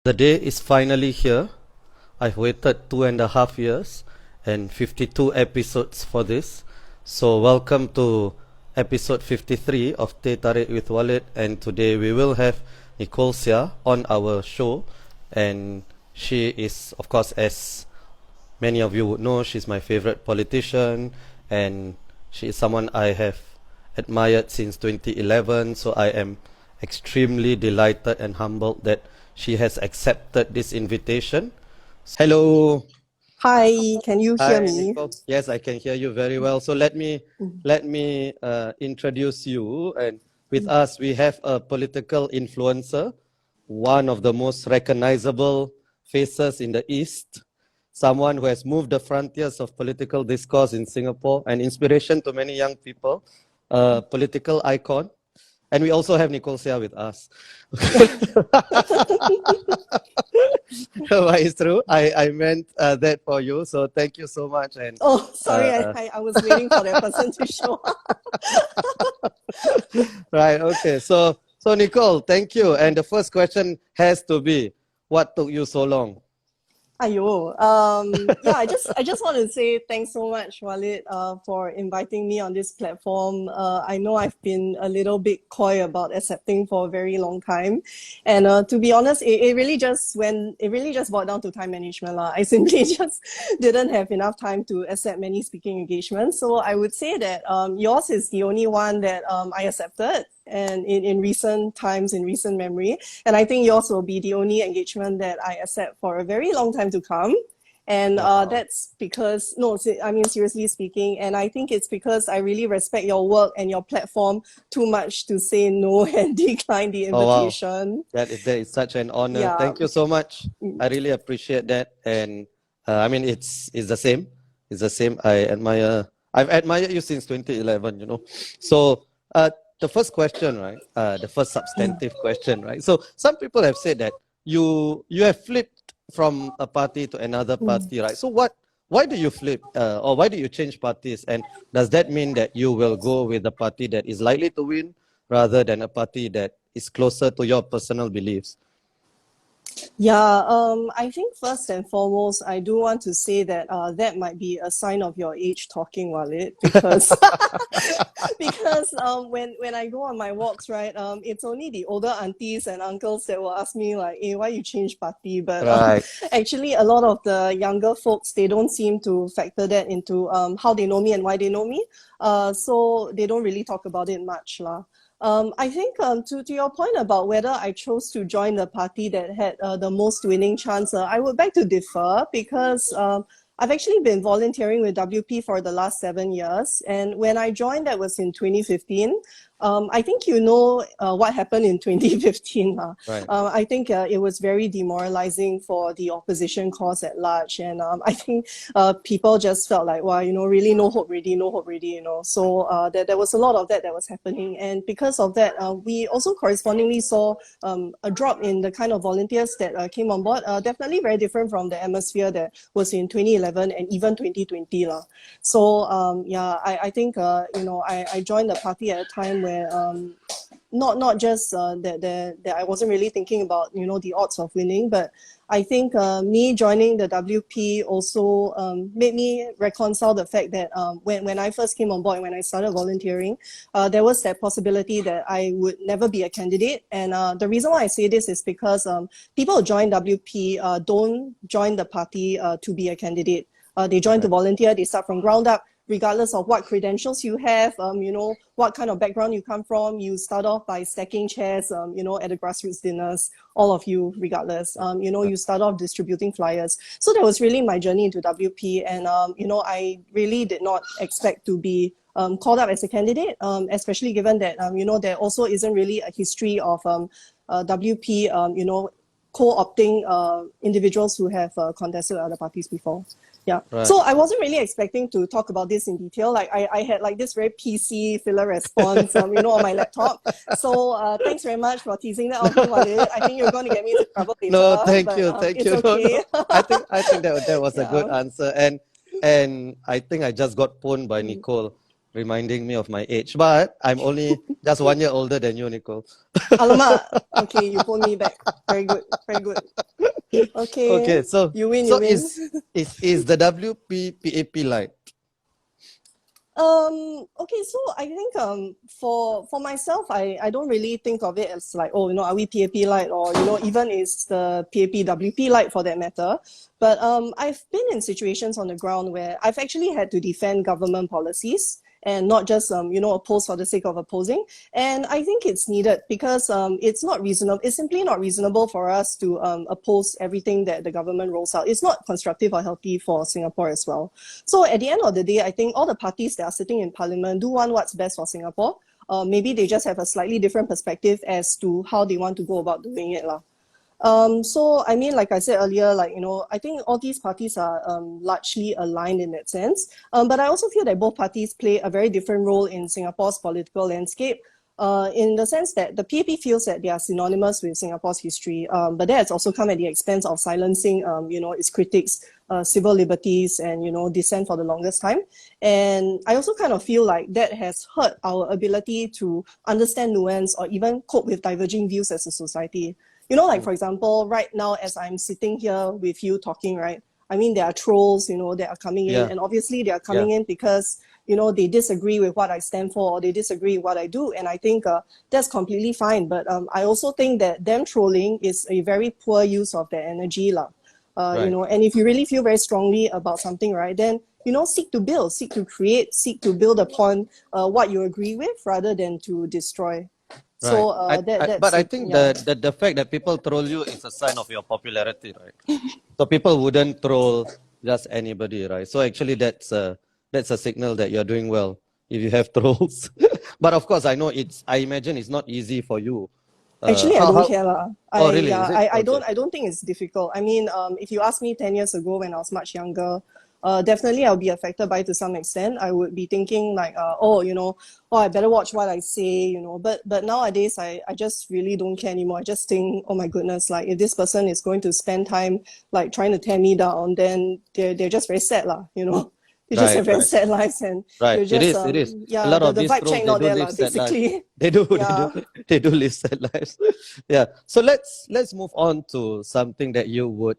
The day is finally here. I've waited 2.5 years and 52 episodes for this. So welcome to episode 53 of Teh Tarik with Walid, and today we will have Nicole Seah on our show, and she is, of course, as many of you would know, she's my favorite politician, and she is someone I have admired since 2011. So I am extremely delighted and humbled that she has accepted this invitation. Hello. Hi, can you hear Hi, me? Nicole. Yes, I can hear you very well. So let me introduce you. And with us, we have a political influencer, one of the most recognizable faces in the East, someone who has moved the frontiers of political discourse in Singapore, an inspiration to many young people, a political icon. And we also have Nicole Seah with us. But it's true. I meant that for you. So thank you so much. And Oh, sorry, I was waiting for that person to show up. right. Okay. So Nicole, thank you. And the first question has to be, what took you so long? Ayo, yeah, I just want to say thanks so much, Walid, for inviting me on this platform. I know I've been a little bit coy about accepting for a very long time, and to be honest, it really just boiled down to time management lah. I simply just didn't have enough time to accept many speaking engagements. So I would say that yours is the only one that I accepted, and in recent times, in recent memory. And I think yours will be the only engagement that I accept for a very long time to come. And Wow. that's because, no, I mean, seriously speaking, and I think it's because I really respect your work and your platform too much to say no and decline the Oh, wow. invitation. That is such an honor. Yeah. Thank you so much. I really appreciate that. And I mean, it's the same. It's the same. I've admired you since 2011, you know. So the first question, right? The first substantive question, right? So some people have said that you have flipped from a party to another party, right? So why do you flip, or why do you change parties? And does that mean that you will go with a party that is likely to win rather than a party that is closer to your personal beliefs? Yeah, I think first and foremost, I do want to say that that might be a sign of your age talking, Walid, because when I go on my walks, right, it's only the older aunties and uncles that will ask me like, "Hey, why you change party?" But Right. actually, a lot of the younger folks, they don't seem to factor that into how they know me and why they know me. So they don't really talk about it much, lah. I think to your point about whether I chose to join the party that had the most winning chance, I would beg to differ, because I've actually been volunteering with WP for the last 7 years. And when I joined, that was in 2015. I think you know what happened in 2015. Right. I think it was very demoralizing for the opposition cause at large. And I think people just felt like, wow, you know, really no hope already, you know. So there was a lot of that was happening. And because of that, we also correspondingly saw a drop in the kind of volunteers that came on board, definitely very different from the atmosphere that was in 2011 and even 2020. So yeah, I think, you know, I joined the party at a time where not just that I wasn't really thinking about, you know, the odds of winning, but I think me joining the WP also made me reconcile the fact that when I first came on board, when I started volunteering, there was that possibility that I would never be a candidate. And the reason why I say this is because people who join WP don't join the party to be a candidate. They join to volunteer, they start from ground up, regardless of what credentials you have, you know, what kind of background you come from. You start off by stacking chairs, you know, at the grassroots dinners, all of you, regardless. You know, you start off distributing flyers. So that was really my journey into WP. And, you know, I really did not expect to be called up as a candidate, especially given that, you know, there also isn't really a history of WP, you know, co-opting individuals who have contested other parties before. Yeah. Right. So I wasn't really expecting to talk about this in detail. Like I had like this very PC filler response, you know, on my laptop. So thanks very much for teasing that out, Walid. I think you're going to get me into trouble later. No, thank you. It's okay. No. I think that was a good answer. And I think I just got pwned by Nicole. reminding me of my age. But I'm only just 1 year older than you, Nicole. Alamak. Okay, you pulled me back. Very good. Very good. Okay, Okay. so You win, so you win. is the WP PAP light? Okay, so I think for myself, I don't really think of it as like, oh, are we PAP light, or even is the PAP WP light for that matter. But I've been in situations on the ground where I've actually had to defend government policies and not just oppose for the sake of opposing. And I think it's needed because it's not reasonable. It's simply not reasonable for us to oppose everything that the government rolls out. It's not constructive or healthy for Singapore as well. So at the end of the day, I think all the parties that are sitting in parliament do want what's best for Singapore. Maybe they just have a slightly different perspective as to how they want to go about doing it. So I mean, like I said earlier, I think all these parties are largely aligned in that sense. But I also feel that both parties play a very different role in Singapore's political landscape. In the sense that the PAP feels that they are synonymous with Singapore's history, but that has also come at the expense of silencing, its critics, civil liberties, and dissent for the longest time. And I also kind of feel like that has hurt our ability to understand nuance or even cope with diverging views as a society. For example, right now as I'm sitting here with you talking, right? I mean, there are trolls, that are coming in, and obviously they are coming in because they disagree with what I stand for, or they disagree with what I do. And I think that's completely fine. But I also think that them trolling is a very poor use of their energy. And if you really feel very strongly about something, right, then, seek to build, seek to create, seek to build upon what you agree with rather than to destroy. So but I think the fact that people troll you is a sign of your popularity, right? So people wouldn't troll just anybody, right? So actually that's a signal that you're doing well if you have trolls. But of course, I imagine it's not easy for you. Actually, I don't care. Oh, really? I don't think it's difficult. I mean, if you asked me 10 years ago when I was much younger, definitely I'll be affected by it to some extent. I would be thinking like, I better watch what I say, But nowadays, I just really don't care anymore. I just think, oh my goodness, like if this person is going to spend time like trying to tear me down, then they're just very sad, They just have very sad lives, and it is. Yeah, a lot of the these vibe trolls, check they not do there, live sad lives. basically. They do, Yeah. they do live sad lives. Yeah. So let's move on to something that you would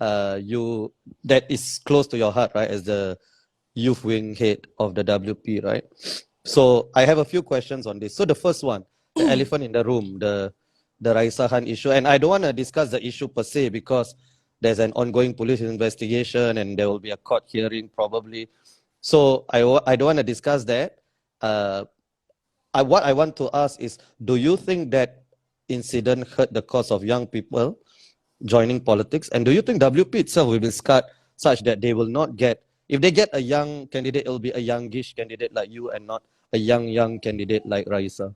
that is close to your heart, right? As the youth wing head of the WP, right? So I have a few questions on this. So the first one, the elephant in the room, the Raisa Khan issue, and I don't want to discuss the issue per se because there's an ongoing police investigation and there will be a court hearing probably. So I don't want to discuss that. What I want to ask is, do you think that incident hurt the cause of young people joining politics? And do you think WP itself will be scarred such that they will not get, if they get a young candidate, it will be a youngish candidate like you and not a young candidate like Raisa?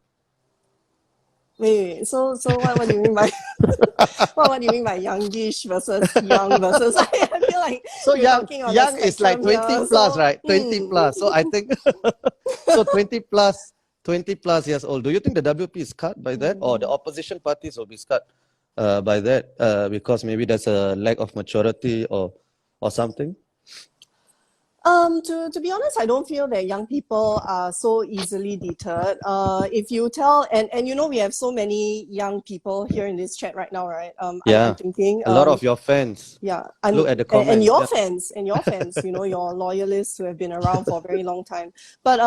Wait. So what do you mean by what do you mean by youngish versus young versus? I feel like so you're talking on young the is like 20 spectrum plus, here. right? 20 plus. So I think so 20 plus years old. Do you think the WP is cut by that, or the opposition parties will be cut by that because maybe there's a lack of maturity or something? To be honest, I don't feel that young people are so easily deterred. If you tell, and we have so many young people here in this chat right now, right? I'm thinking a lot of your fans. Yeah, look at the comments. And your fans, your loyalists who have been around for a very long time. But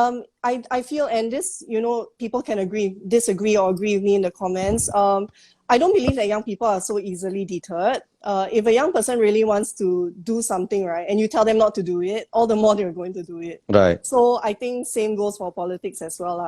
I feel, and this, people can disagree, or agree with me in the comments. I don't believe that young people are so easily deterred. If a young person really wants to do something, right, and you tell them not to do it, all the more they're going to do it. Right. So I think same goes for politics as well.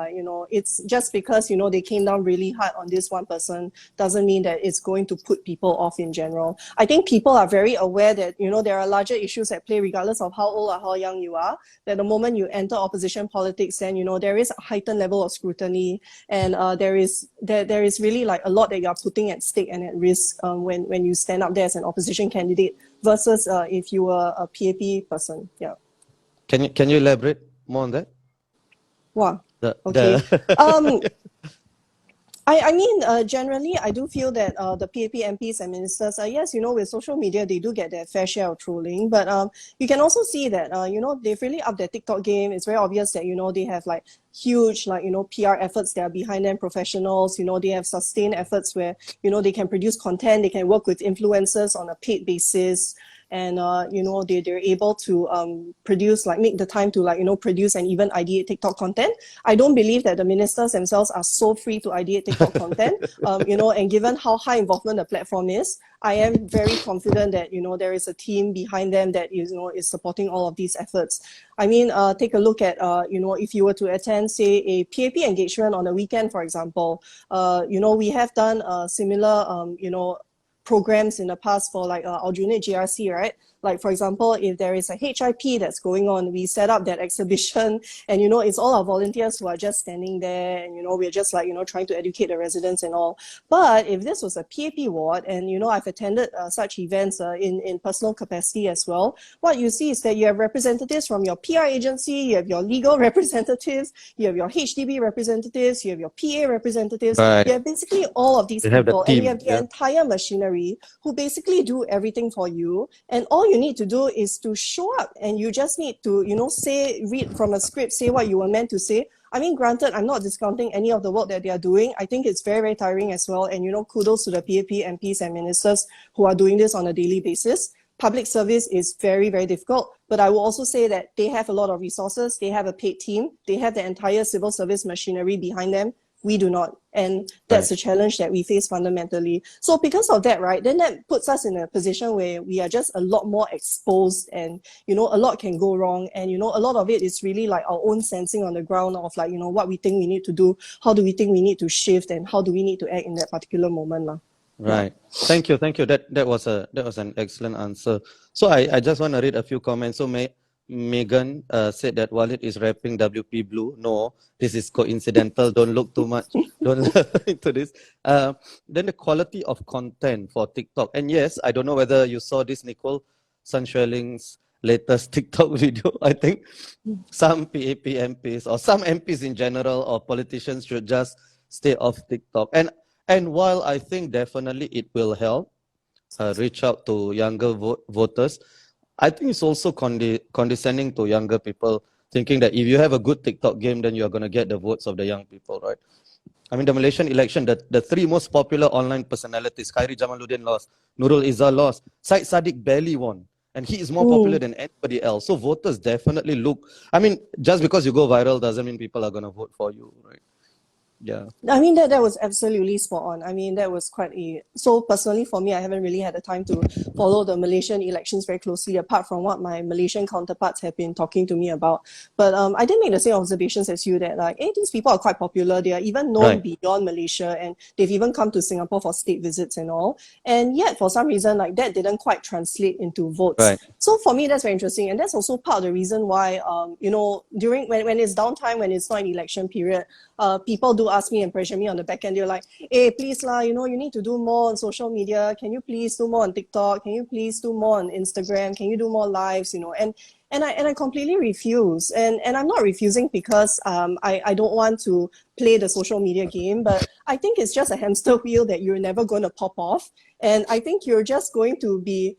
It's just because, they came down really hard on this one person doesn't mean that it's going to put people off in general. I think people are very aware that, there are larger issues at play regardless of how old or how young you are, that the moment you enter opposition politics, then, there is a heightened level of scrutiny, and there is really like a lot that you're putting at stake and at risk when you stand up there as an opposition candidate versus if you were a PAP person. Yeah. Can you elaborate more on that? Wow. Okay. I mean, generally, I do feel that the PAP MPs and ministers, yes, with social media, they do get their fair share of trolling. But you can also see that, they've really upped their TikTok game. It's very obvious that, they have like huge, like, PR efforts that are behind them, professionals. They have sustained efforts where, they can produce content, they can work with influencers on a paid basis. And they're able to produce, like, make the time to, like, produce and even ideate TikTok content. I don't believe that the ministers themselves are so free to ideate TikTok content. And given how high involvement the platform is, I am very confident that there is a team behind them that is supporting all of these efforts. I mean, take a look at if you were to attend, say, a PAP engagement on a weekend, for example. We have done similar programs in the past for like our unit GRC, right? Like, for example, if there is a HIP that's going on, we set up that exhibition and, it's all our volunteers who are just standing there and, we're just like, trying to educate the residents and all. But if this was a PAP ward and, I've attended such events in personal capacity as well, what you see is that you have representatives from your PR agency, you have your legal representatives, you have your HDB representatives, you have your PA representatives, Right. you have basically all of these They have the people, team, and you have the entire machinery who basically do everything for you. And all you need to do is to show up, and you just need to, read from a script, say what you were meant to say. I mean, granted, I'm not discounting any of the work that they are doing. I think it's very, very tiring as well. And, kudos to the PAP MPs and ministers who are doing this on a daily basis. Public service is very, very difficult, but I will also say that they have a lot of resources. They have a paid team. They have the entire civil service machinery behind them. We do not. And that's the challenge that we face fundamentally. So because of that, right, then that puts us in a position where we are just a lot more exposed and, a lot can go wrong. And, a lot of it is really like our own sensing on the ground of like, what we think we need to do, how do we think we need to shift, and how do we need to act in that particular moment. Right. Thank you. That was an excellent answer. So I just want to read a few comments. So Megan said that Walid is rapping WP Blue. No, this is coincidental. Don't look too much. Don't look into this. Then the quality of content for TikTok. And yes, I don't know whether you saw this, Nicole, Sun Schwelling's latest TikTok video. I think some PAP MPs or some MPs in general or politicians should just stay off TikTok. And while I think definitely it will help reach out to younger voters, I think it's also condescending to younger people, thinking that if you have a good TikTok game, then you're going to get the votes of the young people, right? I mean, the Malaysian election, the three most popular online personalities, Khairi Jamaluddin lost, Nurul Izzah lost, Syed Saddiq barely won. And he is more popular than anybody else. So voters definitely look, I mean, just because you go viral doesn't mean people are going to vote for you, right? Yeah. I mean, that was absolutely spot on. I mean, that was so personally for me, I haven't really had the time to follow the Malaysian elections very closely, apart from what my Malaysian counterparts have been talking to me about. But I did make the same observations as you that like, hey, these people are quite popular. They are even known beyond Malaysia, and they've even come to Singapore for state visits and all. And yet, for some reason, like that didn't quite translate into votes. Right. So for me, that's very interesting. And that's also part of the reason why, during when it's downtime, when it's not an election period, people do ask me and pressure me on the back end. They're like, hey, please lah, you need to do more on social media. Can you please do more on TikTok? Can you please do more on Instagram? Can you do more lives? And I completely refuse. And I'm not refusing because I don't want to play the social media game, but I think it's just a hamster wheel that you're never going to pop off. And I think you're just going to be,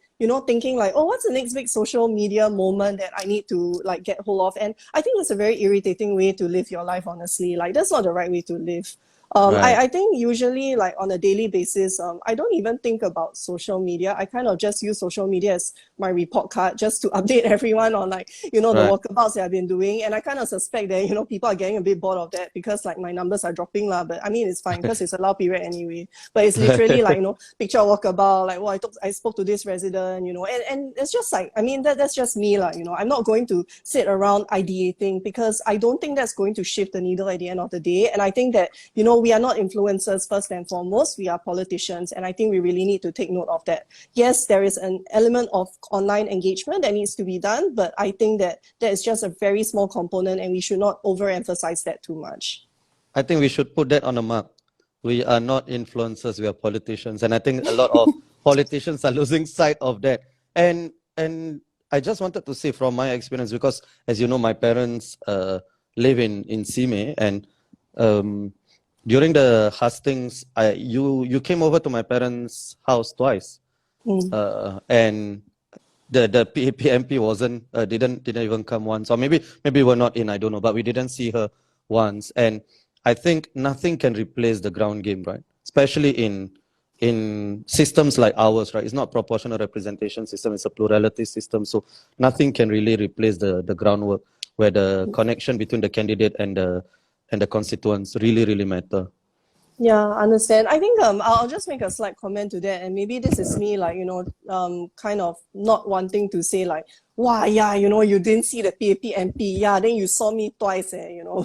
thinking like, oh, what's the next big social media moment that I need to like get hold of? And I think that's a very irritating way to live your life, honestly. Like, that's not the right way to live. I think usually like on a daily basis, I don't even think about social media. I kind of just use social media as my report card just to update everyone on like, the walkabouts that I've been doing. And I kind of suspect that, people are getting a bit bored of that because like my numbers are dropping lah. But I mean, it's fine because it's a low period anyway. But it's literally like, picture walkabout, like, well, I spoke to this resident, and it's just like, I mean, that's just me lah, I'm not going to sit around ideating because I don't think that's going to shift the needle at the end of the day. And I think that, we are not influencers first and foremost, we are politicians. And I think we really need to take note of that. Yes, there is an element of online engagement that needs to be done, but I think that is just a very small component and we should not overemphasize that too much. I think we should put that on a mark. We are not influencers, we are politicians. And I think a lot of politicians are losing sight of that. And I just wanted to say from my experience, because as you know, my parents live in Simei, and during the hustings, you came over to my parents' house twice, and the PAP wasn't didn't even come once, or maybe we're not in, I don't know, but we didn't see her once. And I think nothing can replace the ground game, right? Especially in systems like ours, right? It's not proportional representation system, it's a plurality system. So nothing can really replace the groundwork where the connection between the candidate and the constituents really matter. Yeah, understand. I think I'll just make a slight comment to that, and maybe this is me like, kind of not wanting to say like, wow, yeah, you didn't see the PAP MP, yeah, then you saw me twice,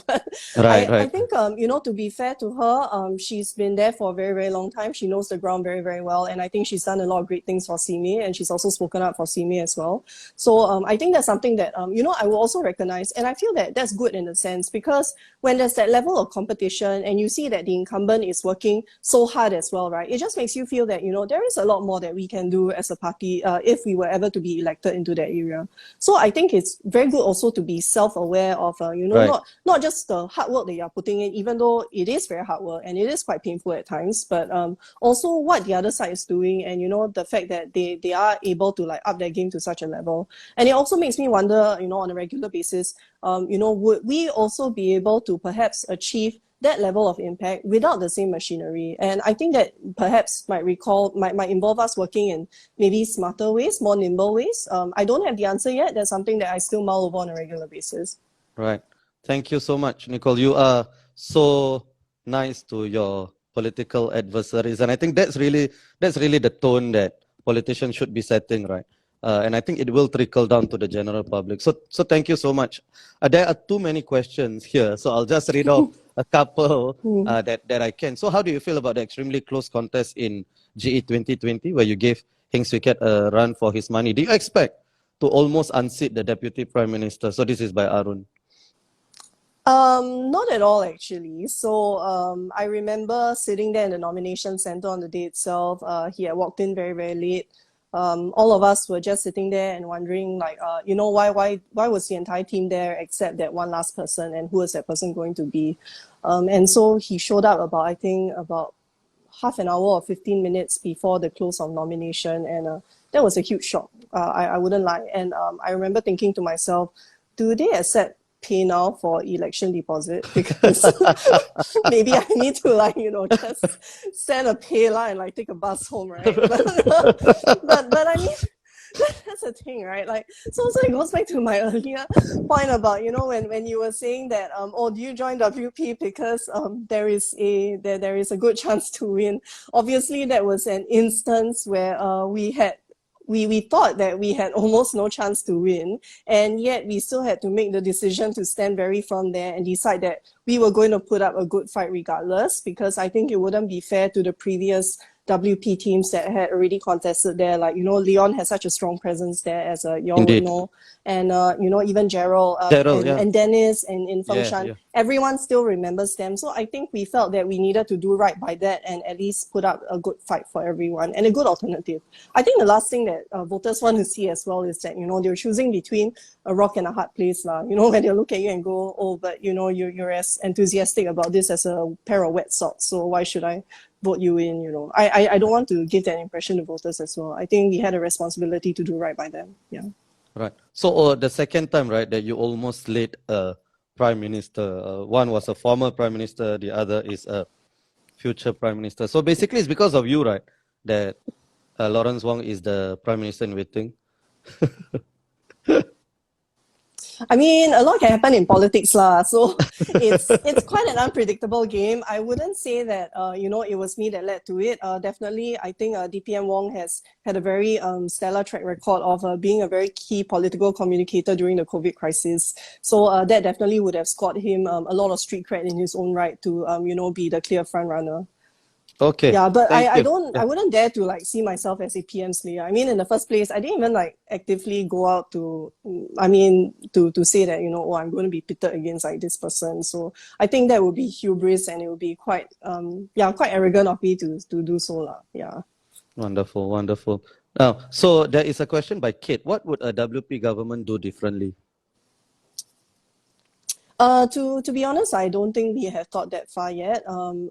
But Right, I right. think to be fair to her, she's been there for a very, very long time. She knows the ground very, very well, and I think she's done a lot of great things for CME, and she's also spoken up for CME as well. So I think that's something that I will also recognize, and I feel that that's good in a sense, because when there's that level of competition and you see that the incumbent is working so hard as well, right? It just makes you feel that there is a lot more that we can do as a party if we were ever to be elected into that area. So I think it's very good also to be self-aware of Right. not just the hard work that you're putting in, even though it is very hard work and it is quite painful at times, but also what the other side is doing, and the fact that they are able to like up their game to such a level. And it also makes me wonder, on a regular basis, would we also be able to perhaps achieve that level of impact without the same machinery? And I think that perhaps might involve us working in maybe smarter ways, more nimble ways. I don't have the answer yet. That's something that I still mull over on a regular basis. Right. Thank you so much, Nicole. You are so nice to your political adversaries, and I think that's really the tone that politicians should be setting, right? And I think it will trickle down to the general public. So thank you so much. There are too many questions here, so I'll just read off a couple that I can. So how do you feel about the extremely close contest in GE 2020, where you gave Heng Swee Keat a run for his money? Do you expect to almost unseat the Deputy Prime Minister? So this is by Arun. Not at all, actually. So I remember sitting there in the nomination center on the day itself. He had walked in very, very late. All of us were just sitting there and wondering, like, why was the entire team there except that one last person, and who was that person going to be? And so he showed up about half an hour or 15 minutes before the close of nomination, and that was a huge shock. I wouldn't lie. And I remember thinking to myself, do they accept pay now for election deposit? Because maybe I need to just send a PayLah and like take a bus home, right? But I mean, that's the thing, right? Like, so it goes back to my earlier point about when you were saying that do you join WP because there is a good chance to win. Obviously, that was an instance where we thought that we had almost no chance to win, and yet we still had to make the decision to stand very firm there and decide that we were going to put up a good fight regardless, because I think it wouldn't be fair to the previous WP teams that had already contested there. Like, Leon has such a strong presence there, as you all would know. And, even Gerald, and Dennis and in Fengshan, everyone still remembers them. So I think we felt that we needed to do right by that and at least put up a good fight for everyone and a good alternative. I think the last thing that voters want to see as well is that, they're choosing between a rock and a hard place. When they look at you and go, oh, but, you're as enthusiastic about this as a pair of wet socks. So why should I vote you in? I don't want to give that impression to voters as well. I think we had a responsibility to do right by them. Yeah. Right. So the second time, right, that you almost laid a prime minister. One was a former prime minister, the other is a future prime minister. So basically, it's because of you, right, that Lawrence Wong is the prime minister in waiting. I mean, a lot can happen in politics, lah. So it's quite an unpredictable game. I wouldn't say that it was me that led to it. Definitely, I think DPM Wong has had a very stellar track record of being a very key political communicator during the COVID crisis. So that definitely would have scored him a lot of street cred in his own right to be the clear front runner. Okay. Yeah, but I wouldn't dare to like see myself as a PM slayer. I mean, in the first place, I didn't even like actively go out to say that, I'm going to be pitted against like this person. So I think that would be hubris, and it would be quite arrogant of me to do so lah. Yeah. Wonderful. Now, so there is a question by Kate. What would a WP government do differently? To be honest, I don't think we have thought that far yet.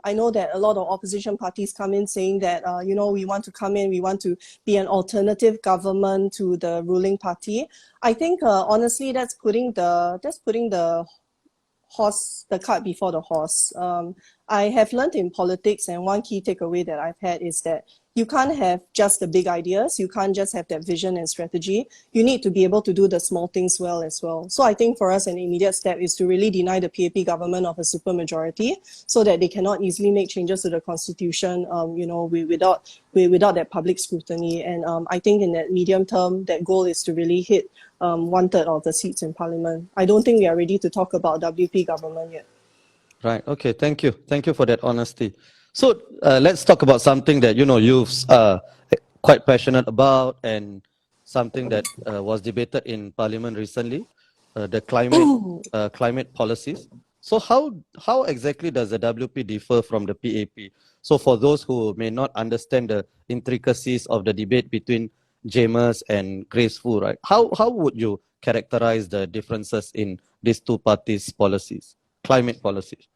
I know that a lot of opposition parties come in saying that we want to come in, we want to be an alternative government to the ruling party. I think honestly, that's putting the cart before the horse. I have learned in politics, and one key takeaway that I've had is that you can't have just the big ideas. You can't just have that vision and strategy. You need to be able to do the small things well as well. So I think for us, an immediate step is to really deny the PAP government of a supermajority so that they cannot easily make changes to the constitution, without that public scrutiny. And I think in that medium term, that goal is to really hit 1/3 of the seats in parliament. I don't think we are ready to talk about WP government yet. Right. Okay. Thank you. Thank you for that honesty. So let's talk about something that you've quite passionate about, and something that was debated in Parliament recently, the climate policies. So how exactly does the WP differ from the PAP? So for those who may not understand the intricacies of the debate between James and Grace Fu, right? How would you characterize the differences in these two parties' policies, climate policies?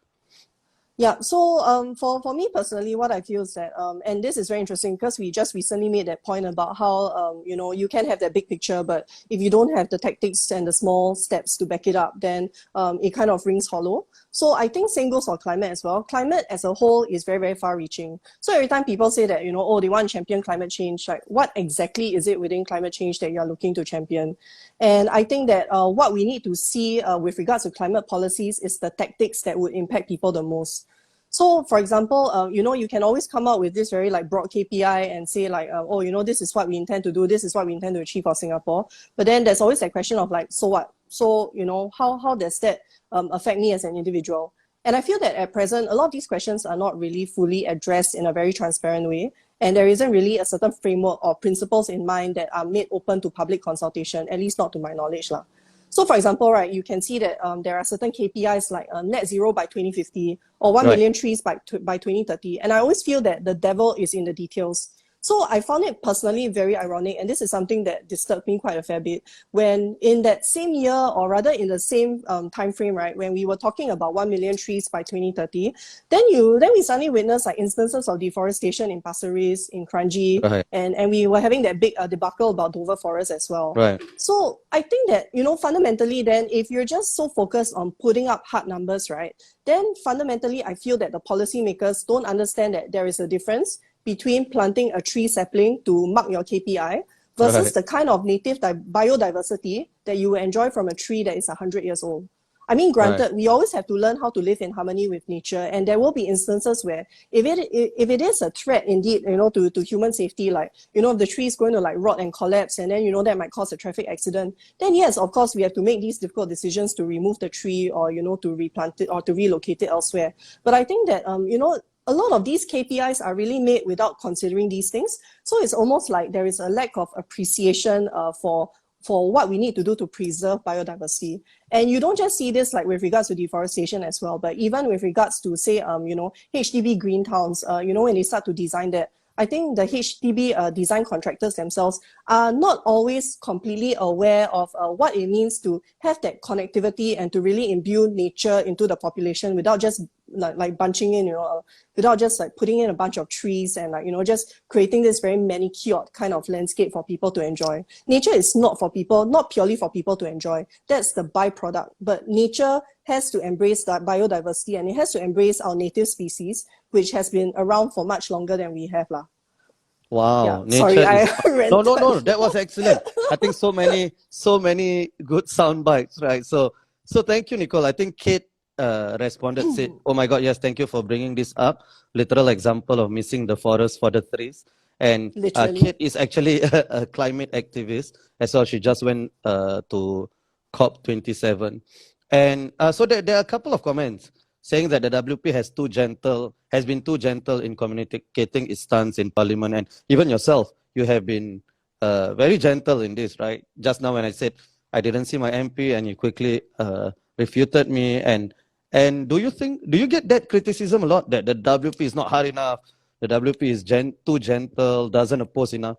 Yeah, so for me personally, what I feel is that, and this is very interesting because we just recently made that point about how, you can have that big picture, but if you don't have the tactics and the small steps to back it up, then it kind of rings hollow. So I think same goes for climate as well. Climate as a whole is very, very far reaching. So every time people say that, they want to champion climate change, like what exactly is it within climate change that you're looking to champion? And I think that what we need to see with regards to climate policies is the tactics that would impact people the most. So, for example, you can always come out with this very broad KPI and say this is what we intend to do, this is what we intend to achieve for Singapore. But then there's always that question of so what? So, how does that affect me as an individual? And I feel that at present, a lot of these questions are not really fully addressed in a very transparent way. And there isn't really a certain framework or principles in mind that are made open to public consultation, at least not to my knowledge. So for example, right, you can see that there are certain KPIs like net zero by 2050 or 1 million trees by 2030. And I always feel that the devil is in the details. So I found it personally very ironic, and this is something that disturbed me quite a fair bit, when in that same year, or rather in the same time frame, right, when we were talking about 1 million trees by 2030, then we suddenly witnessed instances of deforestation in Pasir Ris, in Kranji, and we were having that big debacle about Dover Forest as well. Right. So I think that, fundamentally then, if you're just so focused on putting up hard numbers, right, then fundamentally I feel that the policymakers don't understand that there is a difference between planting a tree sapling to mark your KPI versus the kind of native biodiversity that you will enjoy from a tree that is 100 years old. I mean, granted, we always have to learn how to live in harmony with nature, and there will be instances where if it is a threat indeed, to human safety, if the tree is going to rot and collapse, and then that might cause a traffic accident, then yes, of course, we have to make these difficult decisions to remove the tree, or to replant it or to relocate it elsewhere. But I think that a lot of these KPIs are really made without considering these things. So it's almost like there is a lack of appreciation for what we need to do to preserve biodiversity. And you don't just see this with regards to deforestation as well, but even with regards to, say, HDB green towns, when they start to design that, I think the HDB design contractors themselves are not always completely aware of what it means to have that connectivity and to really imbue nature into the population without just bunching in, without just putting in a bunch of trees and just creating this very manicured kind of landscape for people to enjoy. Nature is not for people, not purely for people to enjoy. That's the byproduct. But nature has to embrace that biodiversity, and it has to embrace our native species, which has been around for much longer than we have. Wow. Yeah, sorry, I No, that was excellent. I think so many good sound bites, right? So thank you, Nicole. I think Kate responded, said, "Oh my God, yes, thank you for bringing this up. Literal example of missing the forest for the trees." And Kate is actually a climate activist as well. She just went to COP27. And so there are a couple of comments saying that the WP has been too gentle in communicating its stance in Parliament. And even yourself, you have been very gentle in this, right? Just now when I said I didn't see my MP, and you quickly refuted me. And do you get that criticism a lot, that the WP is not hard enough, the WP is too gentle, doesn't oppose enough?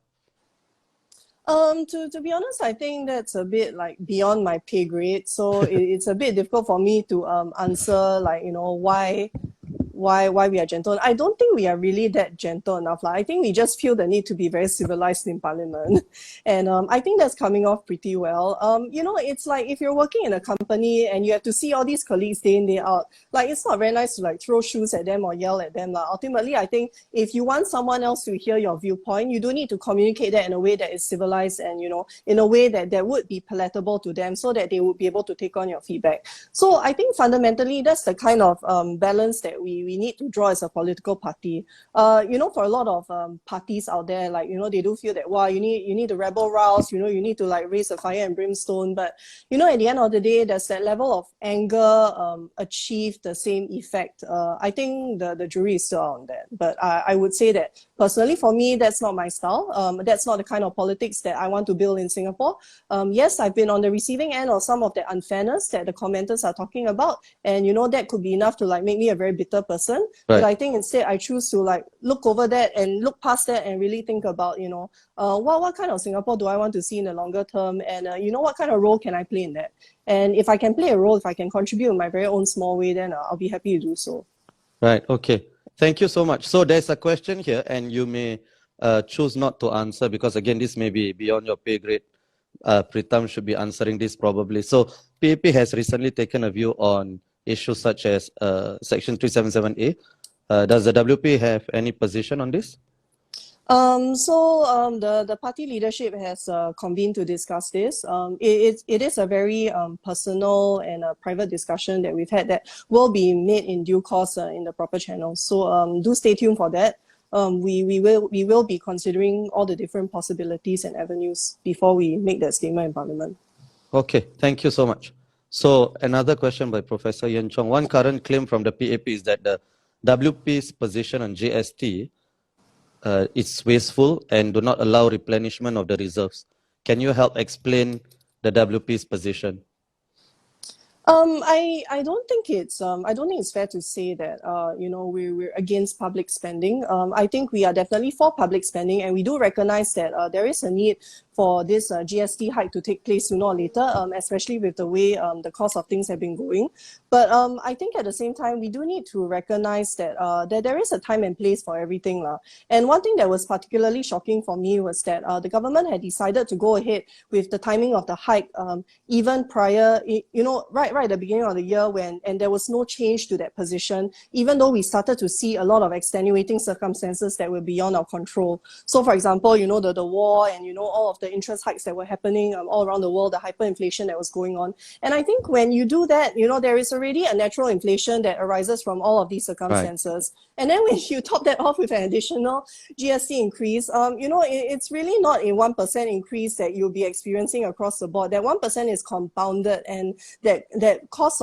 To be honest, I think that's a bit like beyond my pay grade. So it's a bit difficult for me to answer like, why we are gentle. I don't think we are really that gentle enough. Like, I think we just feel the need to be very civilized in Parliament. And I think that's coming off pretty well. It's like if you're working in a company and you have to see all these colleagues day in, day out, like it's not very nice to like throw shoes at them or yell at them. Ultimately, I think if you want someone else to hear your viewpoint, you do need to communicate that in a way that is civilized and, in a way that would be palatable to them so that they would be able to take on your feedback. So I think fundamentally, that's the kind of balance that we need to draw as a political party. For a lot of parties out there, like, they do feel that, wow, you need the rebel rouse, you need to like raise a fire and brimstone. But, at the end of the day, does that level of anger achieve the same effect? I think the jury is still on that. But I would say that personally, for me, that's not my style. That's not the kind of politics that I want to build in Singapore. Yes, I've been on the receiving end of some of the unfairness that the commenters are talking about. And, that could be enough to like make me a very bitter person. Right. But I think instead I choose to like look over that and look past that and really think about, what kind of Singapore do I want to see in the longer term? And, what kind of role can I play in that? And if I can play a role, if I can contribute in my very own small way, then I'll be happy to do so. Right. Okay. Thank you so much. So there's a question here and you may choose not to answer because again, this may be beyond your pay grade. Pritam should be answering this probably. So PAP has recently taken a view on issues such as Section 377A. Does the WP have any position on this? The party leadership has convened to discuss this. It is a very personal and private discussion that we've had that will be made in due course in the proper channels. So do stay tuned for that. We will be considering all the different possibilities and avenues before we make that statement in Parliament. Okay, thank you so much. So another question by Professor Yen Chong. One current claim from the PAP is that the WP's position on GST is wasteful and do not allow replenishment of the reserves. Can you help explain the WP's position? I don't think it's fair to say that we're against public spending. I think we are definitely for public spending, and we do recognize that there is a need for this GST hike to take place sooner or later, especially with the way the cost of things have been going. But I think at the same time, we do need to recognize that that there is a time and place for everything. And one thing that was particularly shocking for me was that the government had decided to go ahead with the timing of the hike even prior, right at the beginning of the year and there was no change to that position, even though we started to see a lot of extenuating circumstances that were beyond our control. So for example, the war and, all of the interest hikes that were happening all around the world, the hyperinflation that was going on. And I think when you do that, there is already a natural inflation that arises from all of these circumstances. Right. And then when you top that off with an additional GST increase, it's really not a 1% increase that you'll be experiencing across the board. That 1% is compounded, and that the cost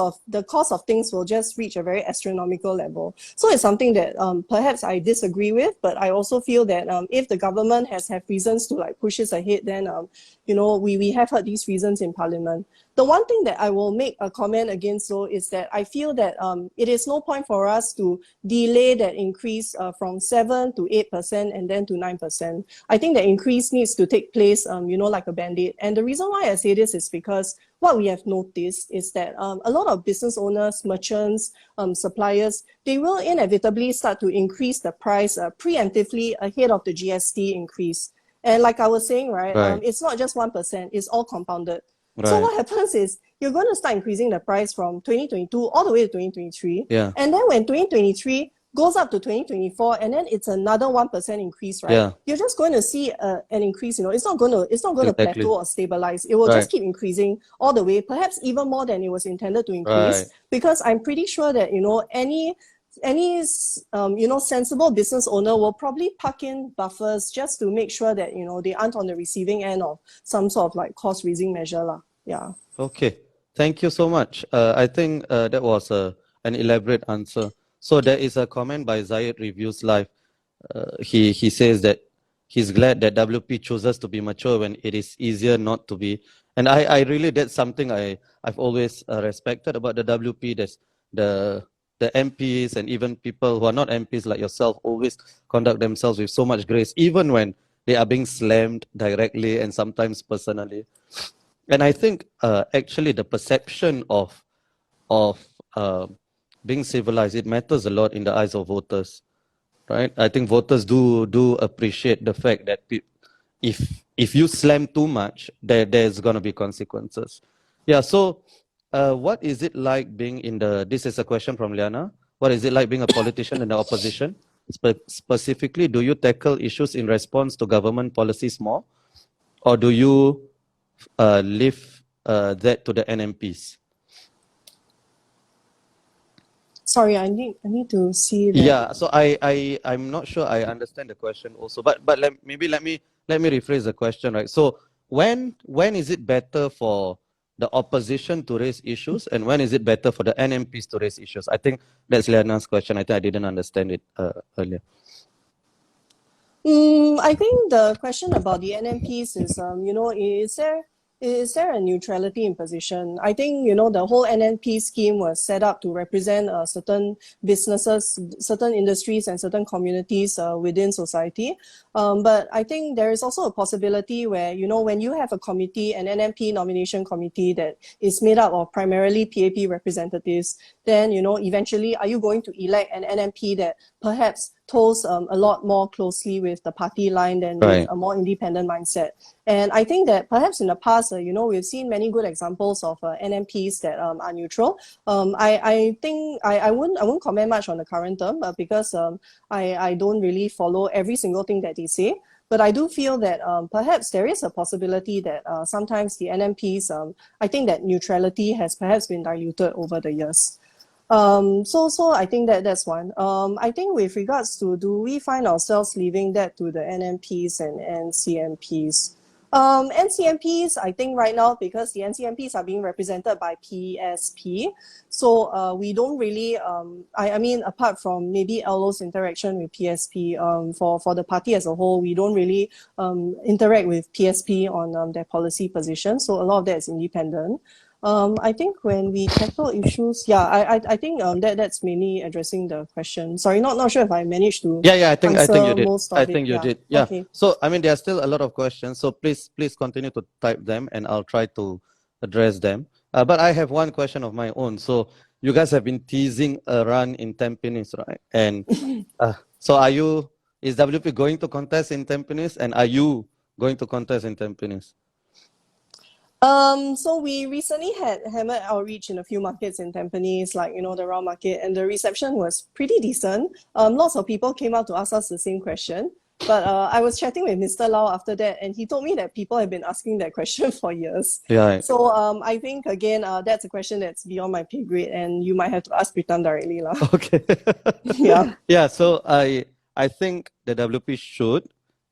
of things will just reach a very astronomical level. So it's something that perhaps I disagree with, but I also feel that if the government has reasons to like push this ahead, then we have heard these reasons in Parliament. The one thing that I will make a comment against, though, is that I feel that it is no point for us to delay that increase from 7 to 8% and then to 9%. I think the increase needs to take place, like a band-aid. And the reason why I say this is because what we have noticed is that a lot of business owners, merchants, suppliers, they will inevitably start to increase the price preemptively ahead of the GST increase. And like I was saying, right. It's not just 1%, it's all compounded. Right. So what happens is you're going to start increasing the price from 2022 all the way to 2023. Yeah. And then when 2023 goes up to 2024 and then it's another 1% increase, right? Yeah. You're just going to see an increase, it's not going to plateau or stabilize. It will just keep increasing all the way, perhaps even more than it was intended to increase. Because I'm pretty sure that, any sensible business owner will probably park in buffers just to make sure that, they aren't on the receiving end of some sort of like cost raising measure. Yeah. Okay. Thank you so much. I think that was an elaborate answer. So there is a comment by Zayed Reviews Live. He says that he's glad that WP chooses to be mature when it is easier not to be. And I really, that's something I've always respected about the WP. There's the MPs and even people who are not MPs like yourself always conduct themselves with so much grace, even when they are being slammed directly and sometimes personally. And I think actually the perception of being civilized, it matters a lot in the eyes of voters, right? I think voters do appreciate the fact that if you slam too much, there's gonna be consequences. Yeah. So, what is it like being in the? This is a question from Liana. What is it like being a politician in the opposition? Specifically, do you tackle issues in response to government policies more, or do you leave that to the NMPs? Sorry, I need to see that. Yeah, so I'm not sure I understand the question also, but maybe let me rephrase the question, right? So when is it better for the opposition to raise issues, and when is it better for the NMPs to raise issues? I think that's Liana's question. I think I didn't understand it earlier. I think the question about the NMPs is, is there a neutrality in position? I think, the whole NMP scheme was set up to represent certain businesses, certain industries, and certain communities within society. But I think there is also a possibility where, when you have a committee, an NMP nomination committee that is made up of primarily PAP representatives, then, eventually, are you going to elect an NMP that perhaps toes a lot more closely with the party line than with a more independent mindset? And I think that perhaps in the past, we've seen many good examples of NMPs that are neutral. I think I won't comment much on the current term because I don't really follow every single thing that they say. But I do feel that perhaps there is a possibility that sometimes the NMPs, I think that neutrality has perhaps been diluted over the years. So I think that's one. I think with regards to, do we find ourselves leaving that to the NMPs and NCMPs? NCMPs, I think right now, because the NCMPs are being represented by PSP, so we don't really, I mean, apart from maybe LO's interaction with PSP, for the party as a whole, we don't really interact with PSP on their policy position, so a lot of that is independent. I think when we tackle issues, I think that's mainly addressing the question. Sorry, not sure if I managed to I think you did. most of I think it. you did. Yeah. Okay. So I mean, there are still a lot of questions. So please continue to type them, and I'll try to address them. But I have one question of my own. So you guys have been teasing a run in Tampines, right? And so is WP going to contest in Tampines, and are you going to contest in Tampines? So we recently had hammered outreach in a few markets in Tampines, like, the round market, and the reception was pretty decent. Lots of people came out to ask us the same question. But I was chatting with Mr. Lau after that, and he told me that people have been asking that question for years. Yeah. So I think, again, that's a question that's beyond my pay grade, and you might have to ask Pritam directly. Okay. Yeah. Yeah, so I think the WP should.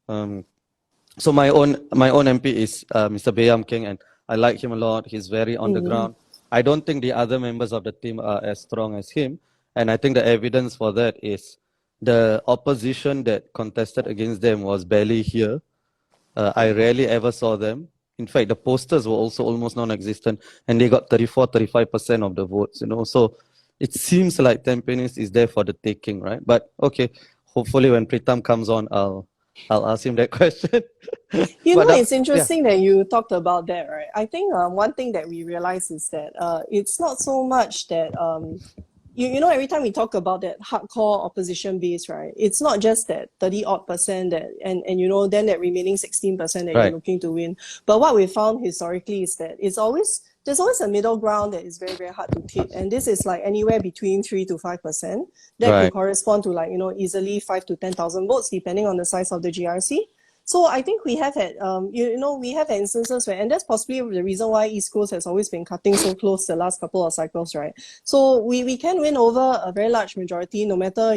So my own MP is Mr. Bayam King, and I like him a lot. He's very on the ground. I don't think the other members of the team are as strong as him. And I think the evidence for that is the opposition that contested against them was barely here. I rarely ever saw them. In fact, the posters were also almost non-existent, and they got 34-35% of the votes, So it seems like Tampines is there for the taking, right? But okay, hopefully when Pritam comes on, I'll ask him that question. It's interesting that you talked about that, right? I think one thing that we realize is that it's not so much that, every time we talk about that hardcore opposition base, right? It's not just that 30-odd% that, and then that remaining 16% that you're looking to win. But what we found historically is that there's always a middle ground that is very, very hard to hit. And this is like anywhere between 3 to 5%. That could correspond to easily 5 to 10,000 votes, depending on the size of the GRC. So I think we have had, we have had instances where, and that's possibly the reason why East Coast has always been cutting so close the last couple of cycles, right? So we can win over a very large majority, no matter,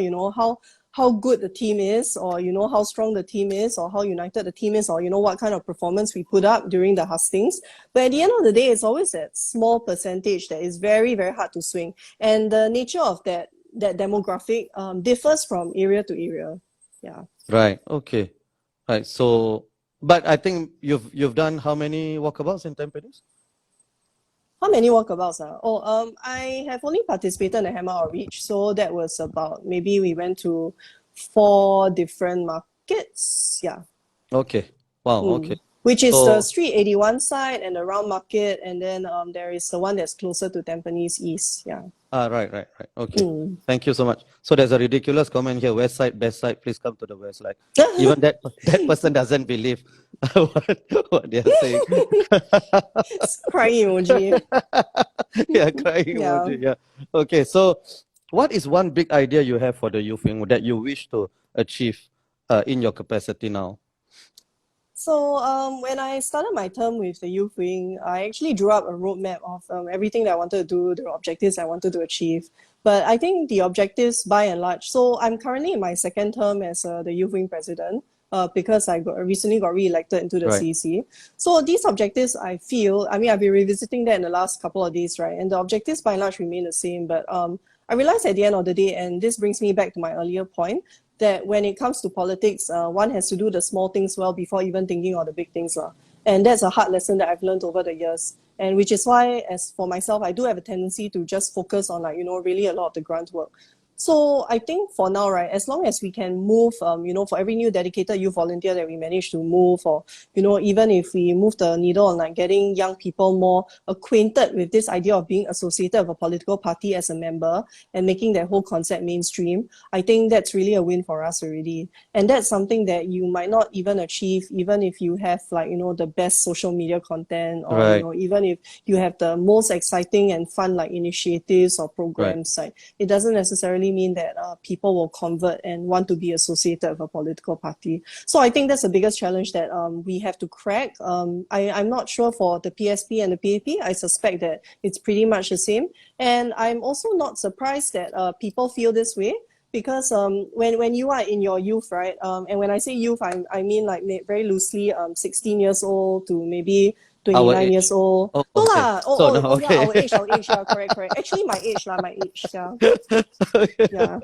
how good the team is, or, how strong the team is, or how united the team is, or, what kind of performance we put up during the hustings. But at the end of the day, it's always that small percentage that is very, very hard to swing. And the nature of that demographic differs from area to area. Yeah. Right. Okay. Right. So, but I think you've done how many walkabouts in Tampines? How many walkabouts? I have only participated in the hammer outreach, so that was about, maybe we went to 4 different markets. Yeah. Okay. Wow. Okay. Which is the So, Street 81 side and the Round Market, and then there is the one that's closer to Tampines East. Yeah. right. Okay. Thank you so much. So there's a ridiculous comment here. West side, best side. Please come to the west. Like even that person doesn't believe what they're saying. Crying emoji. Yeah, crying Yeah. emoji. Yeah. Okay. So, what is one big idea you have for the youth wing that you wish to achieve in your capacity now? So when I started my term with the youth wing, I actually drew up a roadmap of everything that I wanted to do, the objectives I wanted to achieve. But I think the objectives, by and large, so I'm currently in my second term as the youth wing president. Because I recently got re-elected into the Right. CEC. So these objectives, I feel, I mean, I've been revisiting that in the last couple of days, right? And the objectives by and large remain the same. But I realized at the end of the day, and this brings me back to my earlier point, that when it comes to politics, one has to do the small things well before even thinking of the big things. And that's a hard lesson that I've learned over the years. And which is why, as for myself, I do have a tendency to just focus on really a lot of the grunt work. So I think for now, right, as long as we can move, for every new dedicated youth volunteer that we manage to move, or, even if we move the needle on getting young people more acquainted with this idea of being associated with a political party as a member and making that whole concept mainstream, I think that's really a win for us already. And that's something that you might not even achieve, even if you have the best social media content, or, Right. Even if you have the most exciting and fun initiatives or programs, it doesn't necessarily mean that people will convert and want to be associated with a political party. So I think that's the biggest challenge that we have to crack. I'm not sure for the PSP and the PAP. I suspect that it's pretty much the same. And I'm also not surprised that people feel this way, because when you are in your youth, right, and when I say youth, I mean very loosely 16 years old to maybe 29 years old. Oh, No okay. lah. So now, Yeah, okay. our age, yeah, correct. Actually, my age, yeah. Yeah.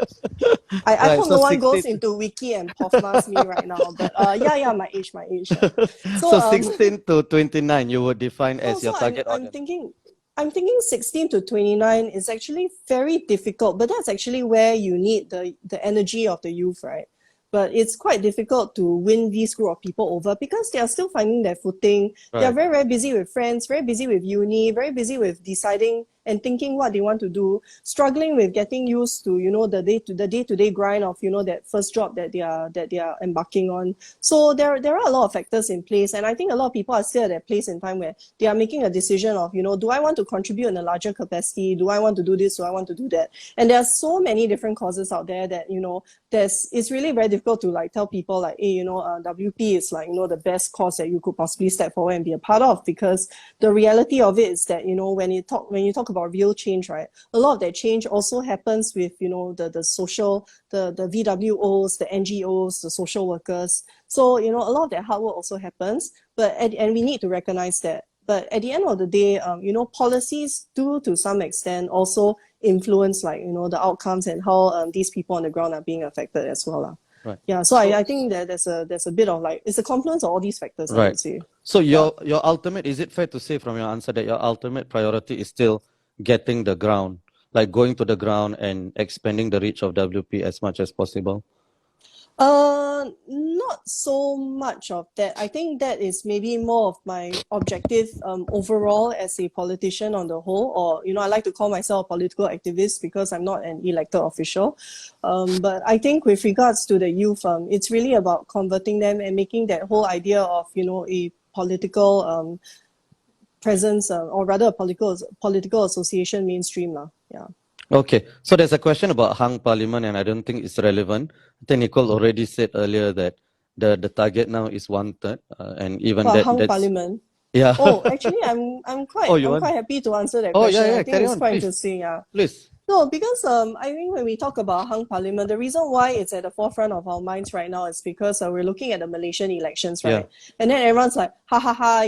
I Right. hope So no one goes 16. into Wiki and Poffmas me right now. But yeah, my age. Yeah. So So 16 to 29, you would define no, as your so target I'm audience. thinking 16 to 29 is actually very difficult, but that's actually where you need the energy of the youth, right? But it's quite difficult to win these group of people over because they are still finding their footing. They are Right. very, very busy with friends, very busy with uni, very busy with deciding and thinking what they want to do, struggling with getting used to, the day-to-day grind of, that first job that they are embarking on. So there are a lot of factors in place. And I think a lot of people are still at that place in time where they are making a decision of, do I want to contribute in a larger capacity? Do I want to do this? Do I want to do that? And there are so many different causes out there that, it's really very difficult to tell people hey, WP is the best cause that you could possibly step forward and be a part of, because the reality of it is that, when you talk about real change, right, a lot of that change also happens with, the social, the VWOs, the NGOs, the social workers. So, a lot of that hard work also happens, and we need to recognize that. But at the end of the day, policies do to some extent also influence the outcomes and how these people on the ground are being affected as well. Right. Yeah, so I think that there's a bit of it's a confluence of all these factors, I Right. would say. So your ultimate, is it fair to say from your answer that your ultimate priority is still getting the ground, like going to the ground and expanding the reach of WP as much as possible? Not so much of that. I think that is maybe more of my objective overall as a politician on the whole, or I like to call myself a political activist because I'm not an elected official. But I think with regards to the youth, it's really about converting them and making that whole idea of a political presence, or rather a political association mainstream. Yeah. Okay, so there's a question about hung parliament, and I don't think it's relevant. I think Nicole already said earlier that the target now is 1/3, and even For that's parliament. yeah. Oh, actually, I'm quite Oh, you I'm want? quite happy to answer that Oh, question. yeah, I think carry it's on, quite please. interesting. Yeah. Please. No, because I think when we talk about hung parliament, the reason why it's at the forefront of our minds right now is because we're looking at the Malaysian elections, right? Yeah. And then everyone's like, ha ha ha,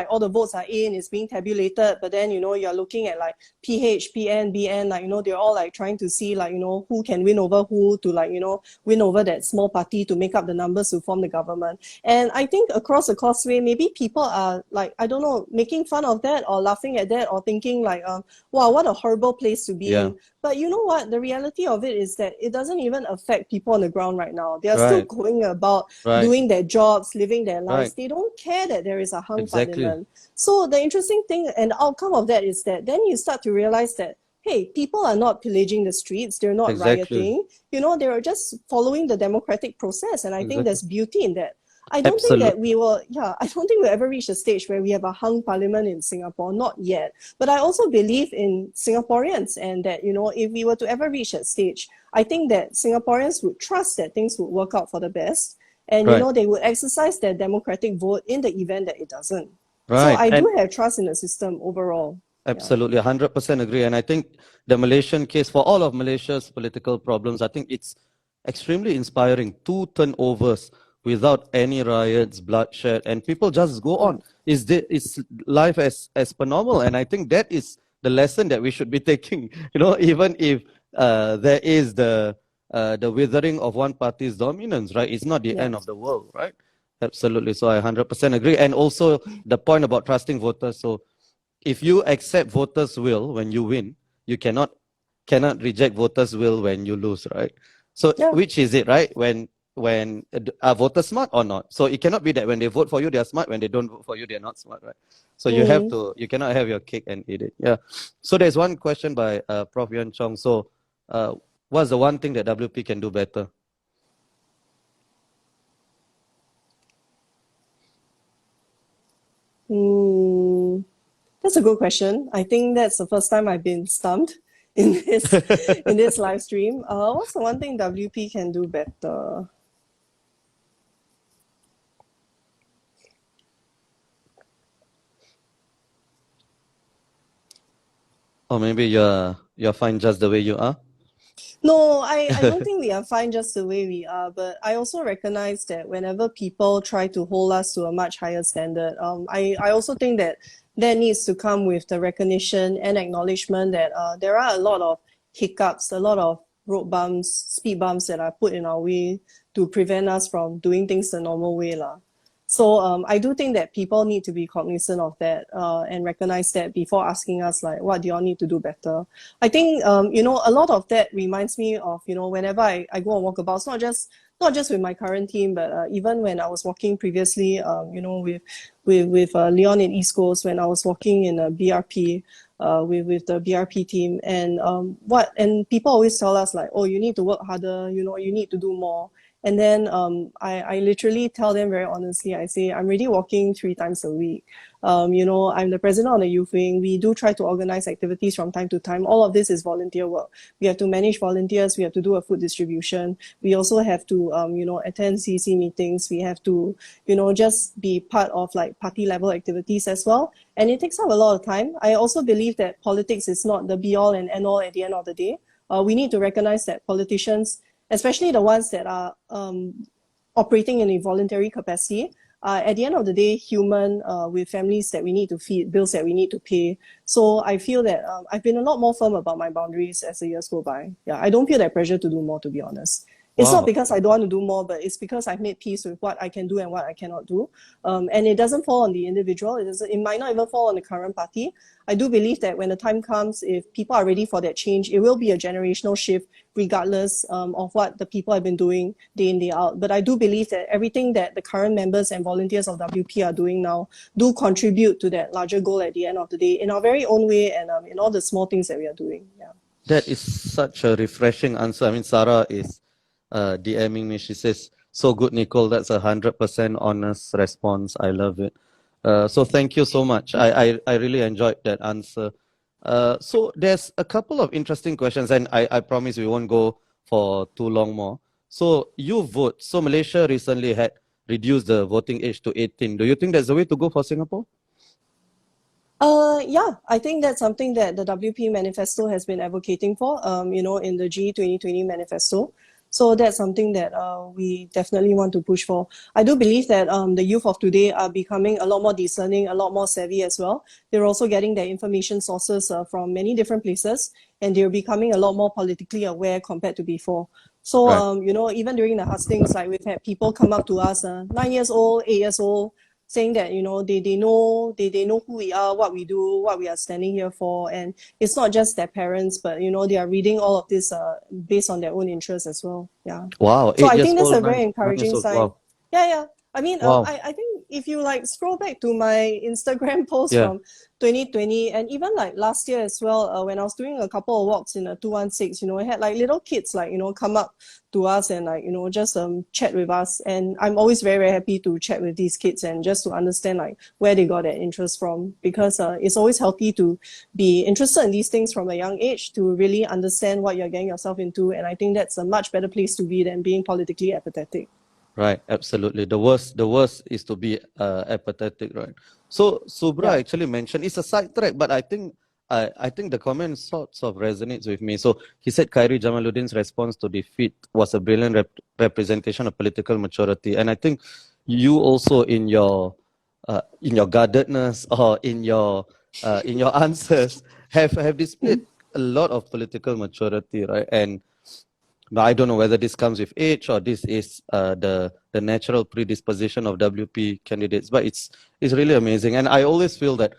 all the votes are in, it's being tabulated, but then you're looking at PH, PN, BN, they're all trying to see who can win over who to win over that small party to make up the numbers to form the government. And I think across the causeway, maybe people are I don't know, making fun of that or laughing at that or thinking wow, what a horrible place to be Yeah. in. But you know what? The reality of it is that it doesn't even affect people on the ground right now. They are still Right, going about right, doing their jobs, living their lives. right. They don't care that there is a hung Exactly, parliament. So the interesting thing and outcome of that is that then you start to realize that, hey, people are not pillaging the streets. They're not exactly, rioting. You know, they're just following the democratic process. And I think exactly. there's beauty in that. I don't think that Absolutely. we will, yeah, I don't think we'll ever reach a stage where we have a hung parliament in Singapore, not yet. But I also believe in Singaporeans and that, you know, if we were to ever reach that stage, I think that Singaporeans would trust that things would work out for the best. And, you Right, know, they would exercise their democratic vote in the event that it doesn't. So right. I And do have trust in the system overall. Yeah. absolutely, 100% agree. And I think the Malaysian case, for all of Malaysia's political problems, I think it's extremely inspiring. Two turnovers without any riots, bloodshed, and people just go on. Is life as per normal? And I think that is the lesson that we should be taking. You know, even if there is the withering of one party's dominance, right? It's not the Yeah. end of the world, right? Absolutely. So I 100% agree. And also the point about trusting voters. So if you accept voters' will when you win, you cannot reject voters' will when you lose, right? So Yeah. which is it, right? When are voters smart or not? So it cannot be that when they vote for you, they are smart. When they don't vote for you, they are not smart, right? So you cannot have your cake and eat it. Yeah. So there's one question by Prof. Yuan Chong. So what's the one thing that WP can do better? That's a good question. I think that's the first time I've been stumped in this live stream. What's the one thing WP can do better? Or maybe you're fine just the way you are. No, I don't think we are fine just the way we are, but I also recognize that whenever people try to hold us to a much higher standard, I also think that there needs to come with the recognition and acknowledgement that there are a lot of hiccups, a lot of road bumps, speed bumps that are put in our way to prevent us from doing things the normal way, lah. So I do think that people need to be cognizant of that and recognize that before asking us like, what do y'all need to do better? I think you know, a lot of that reminds me of, you know, whenever I go on walkabouts, not just with my current team, but even when I was walking previously, you know, with Leon in East Coast, when I was walking in a BRP. With the BRP team and people always tell us like, oh, you need to work harder, you know, you need to do more. And then I literally tell them very honestly, I say, I'm already walking 3 times a week. You know, I'm the president of the youth wing. We do try to organize activities from time to time. All of this is volunteer work. We have to manage volunteers. We have to do a food distribution. We also have to, you know, attend CC meetings. We have to, you know, just be part of like party level activities as well. And it takes up a lot of time. I also believe that politics is not the be all and end all at the end of the day. We need to recognize that politicians, especially the ones that are operating in a voluntary capacity, at the end of the day, human with families that we need to feed, bills that we need to pay. So I feel that I've been a lot more firm about my boundaries as the years go by. Yeah, I don't feel that pressure to do more, to be honest. It's not Wow. because I don't want to do more, but it's because I've made peace with what I can do and what I cannot do. And it doesn't fall on the individual. It might not even fall on the current party. I do believe that when the time comes, if people are ready for that change, it will be a generational shift, regardless of what the people have been doing day in, day out. But I do believe that everything that the current members and volunteers of WP are doing now do contribute to that larger goal at the end of the day in our very own way and in all the small things that we are doing. Yeah. That is such a refreshing answer. I mean, Sarah is DMing me. She says, "So good, Nicole. That's 100% honest response. I love it." So thank you so much. I really enjoyed that answer. So there's a couple of interesting questions, and I promise we won't go for too long more. So you vote. So Malaysia recently had reduced the voting age to 18. Do you think that's the way to go for Singapore? Yeah, I think that's something that the WP manifesto has been advocating for, you know, in the G 2020 manifesto. So that's something that we definitely want to push for. I do believe that the youth of today are becoming a lot more discerning, a lot more savvy as well. They're also getting their information sources from many different places, and they're becoming a lot more politically aware compared to before. So, Right. you know, even during the hustings, like we've had people come up to us, 9 years old, 8 years old, saying that, they know who we are, what we do, what we are standing here for. And it's not just their parents, but, they are reading all of this based on their own interests as well. Yeah. Wow, So 8 I years think that's old, a very 9 years encouraging old. sign. Wow, Yeah, yeah. I mean, wow. I think if you like scroll back to my Instagram post Yeah, from 2020 and even like last year as well, when I was doing a couple of walks in a 216, I had like little kids like, come up to us and like, just chat with us. And I'm always very, very happy to chat with these kids and just to understand like where they got that interest from, because it's always healthy to be interested in these things from a young age to really understand what you're getting yourself into. And I think that's a much better place to be than being politically apathetic. right, absolutely. The worst is to be apathetic, right? So Subra Yeah. actually mentioned it's a sidetrack, but I think the comment sorts of resonates with me. So he said Khairi Jamaluddin's response to defeat was a brilliant representation of political maturity, and I think you also in your guardedness or in your answers have displayed a lot of political maturity, right? And I don't know whether this comes with age or this is the natural predisposition of WP candidates, but it's really amazing. And I always feel that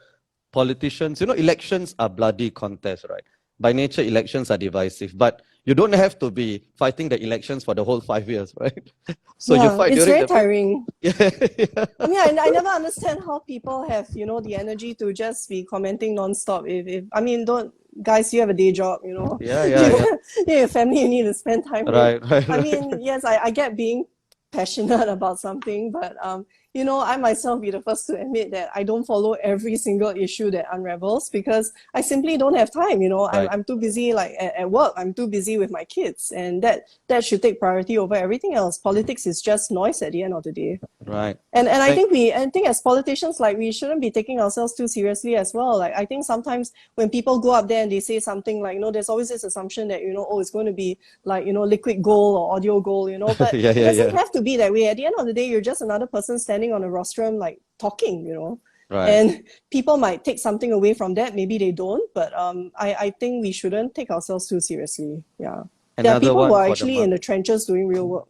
politicians, elections are bloody contests, right? By nature, elections are divisive, but you don't have to be fighting the elections for the whole 5 years, right? So you Yeah, fight it's during very the tiring. yeah, yeah, I mean, I never understand how people have, the energy to just be commenting nonstop. If I mean, don't guys, you have a day job, yeah, yeah, you yeah. you have a family you need to spend time with. Right, right, I right. mean, yes, I get being passionate about something, but I myself be the first to admit that I don't follow every single issue that unravels because I simply don't have time. Right. I'm too busy like at work. I'm too busy with my kids, and that should take priority over everything else. Politics is just noise at the end of the day. Right. And I Thank, think as politicians, like we shouldn't be taking ourselves too seriously as well. Like I think sometimes when people go up there and they say something like, there's always this assumption that, oh, it's going to be like, liquid gold or audio gold, but yeah, it yeah, doesn't yeah. have to be that way. At the end of the day, you're just another person standing on a rostrum, like talking. Right. And people might take something away from that. Maybe they don't, but I think we shouldn't take ourselves too seriously. Yeah. There are Another people who one are for the actually in mark. the trenches doing real work.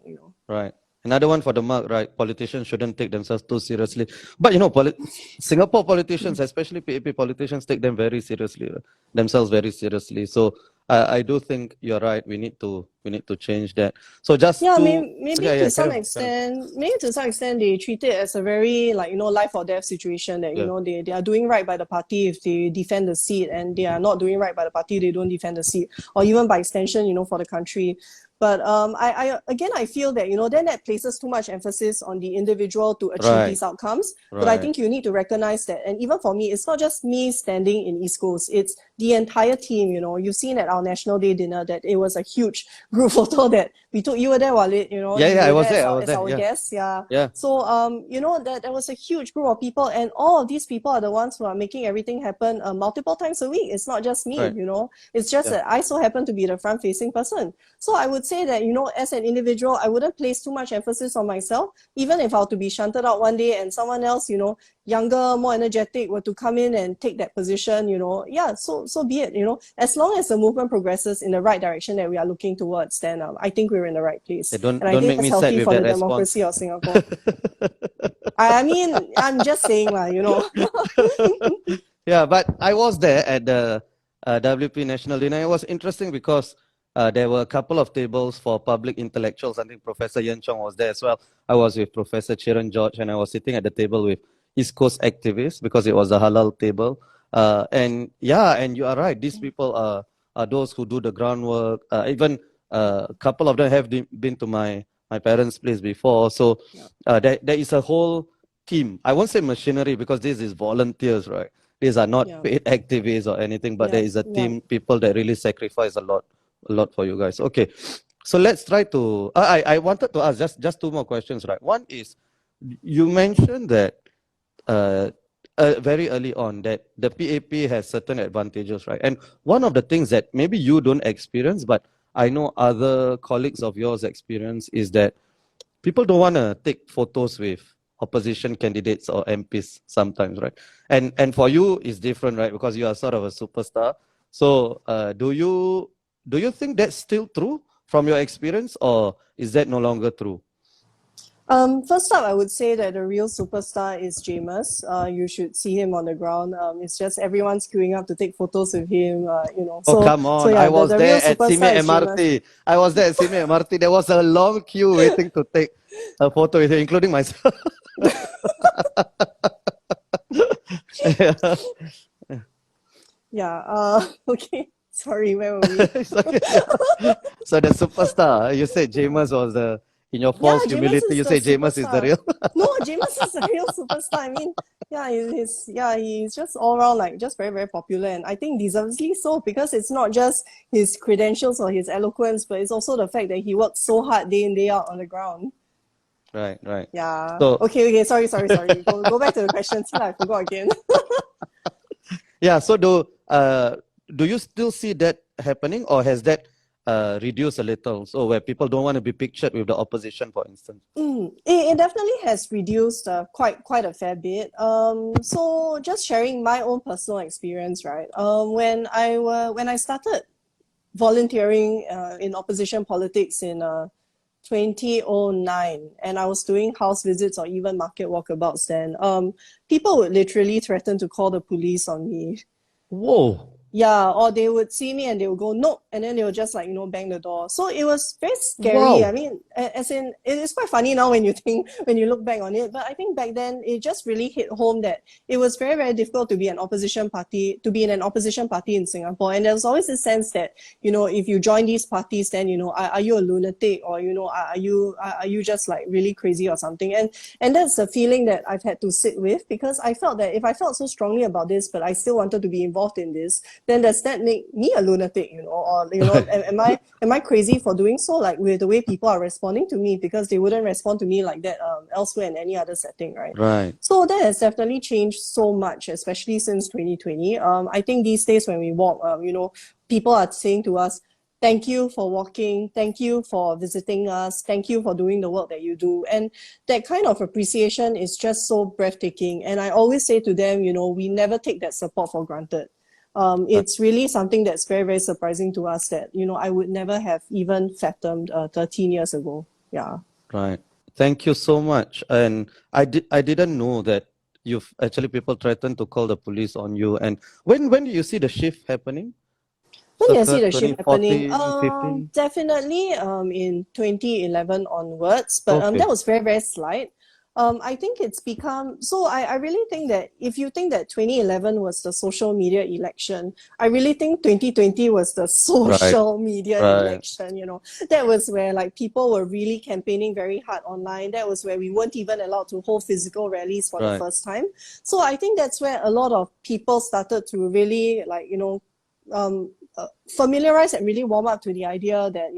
Right. Another one for the mark, right? Politicians shouldn't take themselves too seriously. But Singapore politicians, especially PAP politicians, take them very seriously, themselves very seriously. So I do think you're right. We need to change that. So just Yeah, to maybe yeah, to yeah, carry some on, carry on. extent, they treat it as a very like, life or death situation that, Yeah. they are doing right by the party if they defend the seat and they are not doing right by the party, they don't defend the seat, or even by extension, for the country. But I feel that, then that places too much emphasis on the individual to achieve Right. these outcomes. But I Right. think you need to recognize that, and even for me, it's not just me standing in East Coast, it's the entire team. You've seen at our National Day dinner that it was a huge group photo that we took. You were there, Walid, Yeah, you yeah, I were was there there. I was as there. our Yeah. guest. Yeah. Yeah. So, that there was a huge group of people, and all of these people are the ones who are making everything happen multiple times a week. It's not just me, Right. It's just Yeah. that I so happen to be the front-facing person. So I would say that, as an individual, I wouldn't place too much emphasis on myself, even if I were to be shunted out one day and someone else, younger, more energetic, were to come in and take that position, yeah, so be it, as long as the movement progresses in the right direction that we are looking towards, then I think we're in the right place. Hey, don't And I think make that's me sad healthy with for that the response. democracy of Singapore. I mean, I'm just saying, Yeah, but I was there at the WP National Dinner. It was interesting because there were a couple of tables for public intellectuals. I think Professor Yen Chong was there as well. I was with Professor Chiran George, and I was sitting at the table with East Coast activists because it was a halal table. And you are right. These people are those who do the groundwork. Even a couple of them have been to my parents' place before. So there is a whole team. I won't say machinery because this is volunteers, right? These are not yeah, paid activists or anything, but there is a yeah. team, people that really sacrifice a lot for you guys. Okay, so let's try to. I wanted to ask just two more questions, right? One is, you mentioned that very early on that the PAP has certain advantages, right? And one of the things that maybe you don't experience, but I know other colleagues of yours experience, is that people don't want to take photos with opposition candidates or MPs sometimes, right? And for you, it's different, right? Because you are sort of a superstar. So do you think that's still true from your experience, or is that no longer true? First up, I would say that the real superstar is Jamus. You should see him on the ground. It's just everyone's queuing up to take photos with him. Oh, So come on. yeah, I was the real there at Sime superstar is Jamus. MRT. I was there at Sime MRT. There was a long queue waiting to take a photo with him, including myself. Yeah. Okay. Sorry, where were we? It's okay. So the superstar, you said Jamus was the, in your false Yeah, Jamus humility, is you the say Jamus is the superstar. real. No, Jamus is the real superstar. I mean, he's just all around like just very, very popular, and I think deservedly so, because it's not just his credentials or his eloquence, but it's also the fact that he works so hard day in, day out on the ground. Right. Yeah. So Okay. Sorry. Go back to the question. See, I forgot again. yeah, so do you still see that happening, or has that reduced a little? So where people don't want to be pictured with the opposition, for instance. It definitely has reduced quite a fair bit. So just sharing my own personal experience, right? When I started volunteering in opposition politics in 2009, and I was doing house visits or even market walkabouts then, people would literally threaten to call the police on me. Whoa. Yeah, or they would see me and they would go, no, and then they would just bang the door. So it was very scary. Wow. I mean, as in, it's quite funny now when you look back on it, but I think back then it just really hit home that it was very, very difficult to be in an opposition party in Singapore. And there was always this sense that, if you join these parties, then, are you a lunatic, or, are you just like really crazy or something? And that's a feeling that I've had to sit with, because I felt that if I felt so strongly about this, but I still wanted to be involved in this, then does that make me a lunatic, or am I crazy for doing so, like with the way people are responding to me, because they wouldn't respond to me like that elsewhere in any other setting, right? Right. So that has definitely changed so much, especially since 2020. I think these days when we walk, people are saying to us, thank you for walking, thank you for visiting us, thank you for doing the work that you do. And that kind of appreciation is just so breathtaking. And I always say to them, we never take that support for granted. It's really something that's very, very surprising to us that, I would never have even fathomed 13 years ago. Yeah. Right. Thank you so much. And I didn't know that you've actually people threatened to call the police on you. And when do you see the shift happening? When did I see Circa the shift happening? 2014, 15? Definitely in 2011 onwards, but Okay. that was very, very slight. I think it's become, so I really think that if you think that 2011 was the social media election, I really think 2020 was the social media election, That was where like people were really campaigning very hard online. That was where we weren't even allowed to hold physical rallies for the first time. So I think that's where a lot of people started to really familiarize and really warm up to the idea that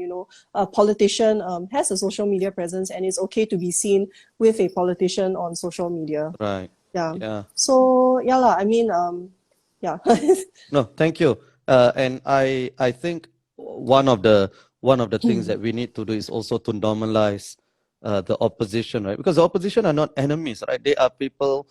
a politician has a social media presence, and it's okay to be seen with a politician on social media. Right. Yeah. So I mean, yeah. No, thank you. And I think one of the things that we need to do is also to normalize the opposition, right? Because the opposition are not enemies, right? They are people,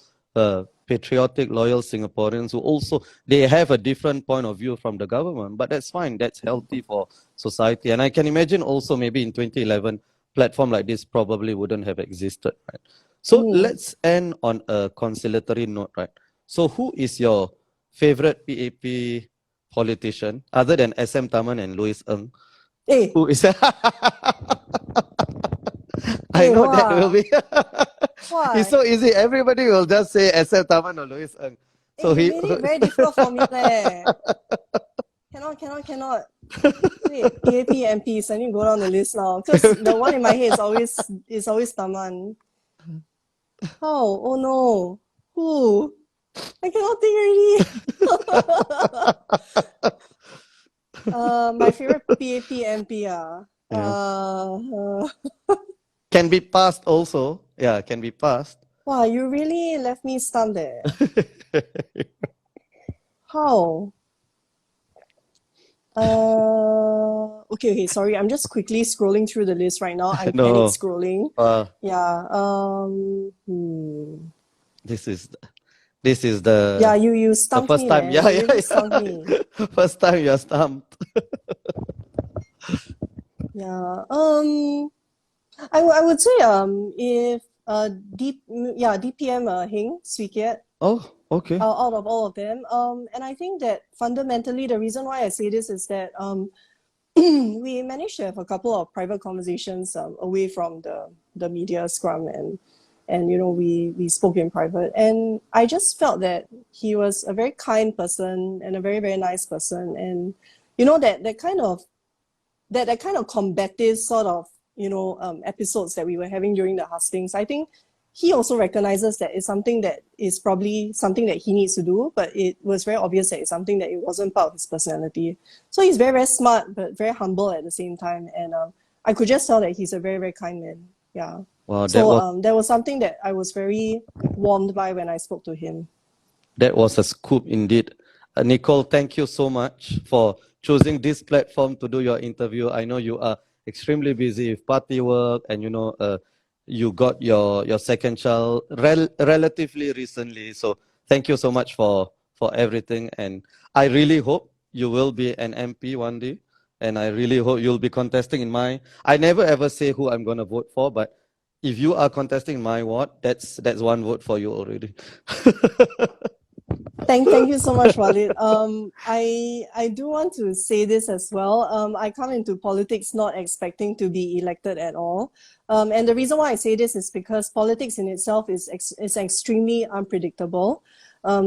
patriotic, loyal Singaporeans who also, they have a different point of view from the government, but that's fine. That's healthy for society. And I can imagine also maybe in 2011, platform like this probably wouldn't have existed, right? So let's end on a conciliatory note, right? So who is your favorite PAP politician other than SM Taman and Louis Ng? Who is I know that will be it's so easy. Everybody will just say SM Taman or Louis Ng. So he made it very difficult for me there. Cannot. Wait, PAP MPs, I need to go down the list now, because the one in my head is always Taman. Oh no. Who? I cannot think already. My favorite PAP MP. Can be passed also. Yeah, can be passed. Wow, you really left me stunned there. How? Okay, sorry. I'm just quickly scrolling through the list right now. I'm panic scrolling. Yeah. This is the yeah. You stumped the first me, time. man. Yeah, you really stumped me. First time you're stumped. Yeah. I would say if DPM Heng Swee Kiat, Oh, okay. out of all of them. And I think that fundamentally the reason why I say this is that we managed to have a couple of private conversations away from the media scrum, and we spoke in private, and I just felt that he was a very kind person and a very, very nice person, and that kind of combative sort of episodes that we were having during the hustings. I think he also recognizes that it's something that is probably something that he needs to do, but it was very obvious that it's something that it wasn't part of his personality. So he's very, very smart, but very humble at the same time. And I could just tell that he's a very, very kind man. Yeah. Wow, So that was something that I was very warmed by when I spoke to him. that was a scoop indeed. Nicole, thank you so much for choosing this platform to do your interview. I know you are extremely busy with party work, and you got your second child relatively recently. So thank you so much for everything, and I really hope you will be an MP one day, and I really hope you'll be contesting in my. I never ever say who I'm gonna vote for, but if you are contesting in my ward, that's one vote for you already. Thank you so much, Walid. I do want to say this as well. I come into politics not expecting to be elected at all. And the reason why I say this is because politics in itself is extremely unpredictable.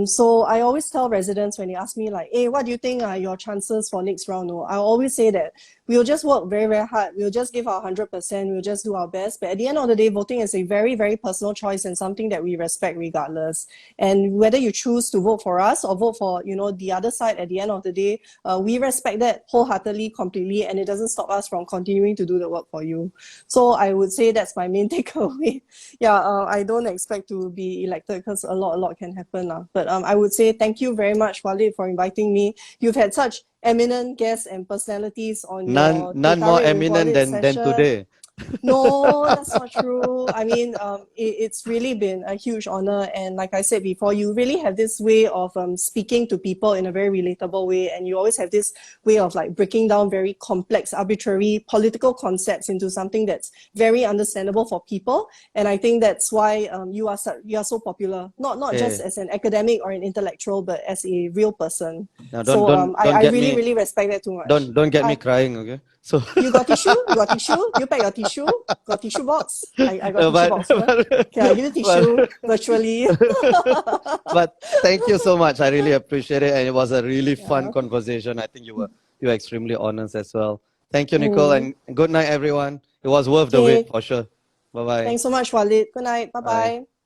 So I always tell residents when they ask me like, hey, what do you think are your chances for next round? No, I always say that we'll just work very, very hard. We'll just give our 100%. We'll just do our best. But at the end of the day, voting is a very, very personal choice and something that we respect regardless. And whether you choose to vote for us or vote for, the other side at the end of the day, we respect that wholeheartedly, completely, and it doesn't stop us from continuing to do the work for you. So I would say that's my main takeaway. I don't expect to be elected because a lot can happen. But I would say thank you very much, Walid, for inviting me. You've had such eminent guests and personalities on your None Teh more Tarik with eminent Walid than session. today. No, that's not true. I mean, it's really been a huge honor. And like I said before, you really have this way of speaking to people in a very relatable way. And you always have this way of like breaking down very complex, arbitrary political concepts into something that's very understandable for people. And I think that's why you are so popular, not just as an academic or an intellectual, but as a real person. Now So I get really, me really respect that too much. don't get me crying, okay? So You got tissue? You got tissue? You pack your tissue? Got tissue box? I got tissue box here. Okay, I give you tissue virtually. but thank you so much. I really appreciate it, and it was a really fun Yeah. conversation. I think you were extremely honest as well. Thank you, Nicole, and good night, everyone. It was worth the wait Okay. for sure. Bye bye. Thanks so much, Walid. Good night. Bye. Bye-bye.